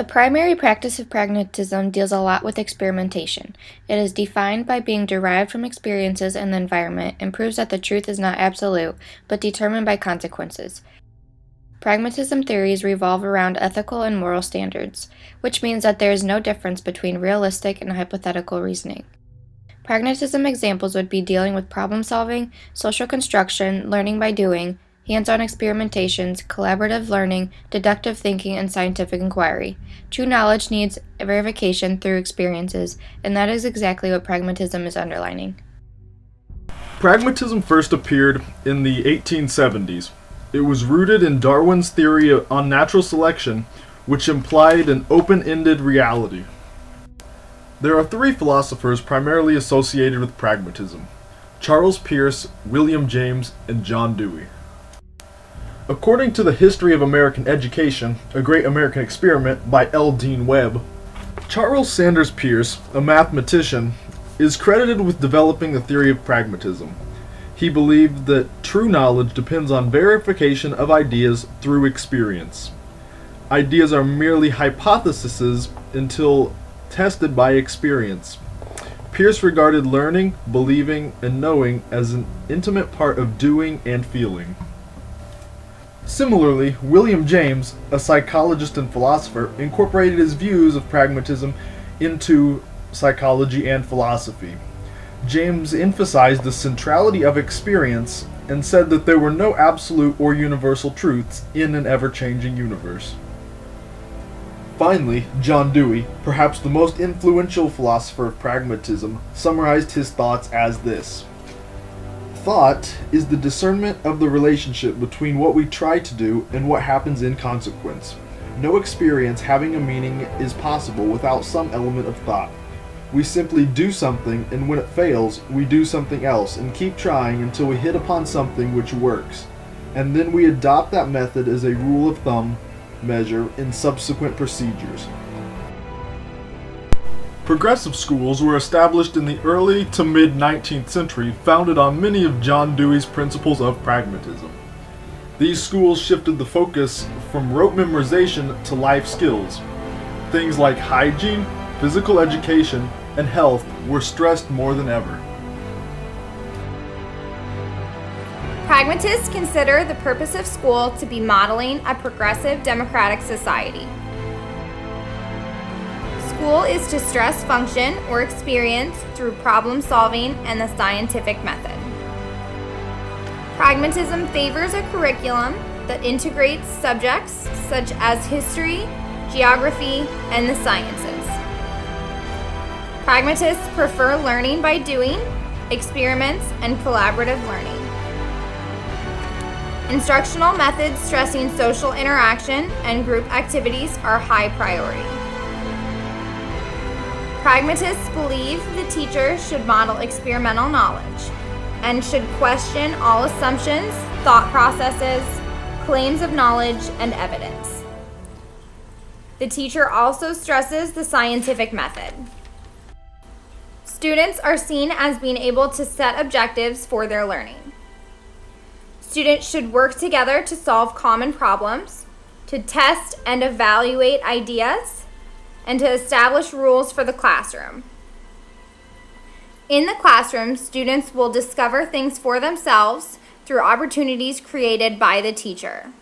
The primary practice of pragmatism deals a lot with experimentation. It is defined by being derived from experiences in the environment and proves that the truth is not absolute, but determined by consequences. Pragmatism theories revolve around ethical and moral standards, which means that there is no difference between realistic and hypothetical reasoning. Pragmatism examples would be dealing with problem solving, social construction, learning by doing, hands-on experimentations, collaborative learning, deductive thinking, and scientific inquiry. True knowledge needs verification through experiences, and that is exactly what pragmatism is underlining. Pragmatism first appeared in the 1870s. It was rooted in Darwin's theory on natural selection, which implied an open-ended reality. There are three philosophers primarily associated with pragmatism: Charles Peirce, William James, and John Dewey. According to the History of American Education, a Great American Experiment by Deen Webb, Charles Sanders Peirce, a mathematician, is credited with developing the theory of pragmatism. He believed that true knowledge depends on verification of ideas through experience. Ideas are merely hypotheses until tested by experience. Peirce regarded learning, believing, and knowing as an intimate part of doing and feeling. Similarly, William James, a psychologist and philosopher, incorporated his views of pragmatism into psychology and philosophy. James emphasized the centrality of experience and said that there were no absolute or universal truths in an ever-changing universe. Finally, John Dewey, perhaps the most influential philosopher of pragmatism, summarized his thoughts as this: "Thought is the discernment of the relationship between what we try to do and what happens in consequence. No experience having a meaning is possible without some element of thought. We simply do something, and when it fails, we do something else and keep trying until we hit upon something which works, and then we adopt that method as a rule of thumb measure in subsequent procedures." Progressive schools were established in the early to mid-19th century, founded on many of John Dewey's principles of pragmatism. These schools shifted the focus from rote memorization to life skills. Things like hygiene, physical education, and health were stressed more than ever. Pragmatists consider the purpose of school to be modeling a progressive democratic society. School is to stress function or experience through problem solving and the scientific method. Pragmatism favors a curriculum that integrates subjects such as history, geography, and the sciences. Pragmatists prefer learning by doing, experiments, and collaborative learning. Instructional methods stressing social interaction and group activities are high priority. Pragmatists believe the teacher should model experimental knowledge and should question all assumptions, thought processes, claims of knowledge, and evidence. The teacher also stresses the scientific method. Students are seen as being able to set objectives for their learning. Students should work together to solve common problems, to test and evaluate ideas, and to establish rules for the classroom. In the classroom, students will discover things for themselves through opportunities created by the teacher.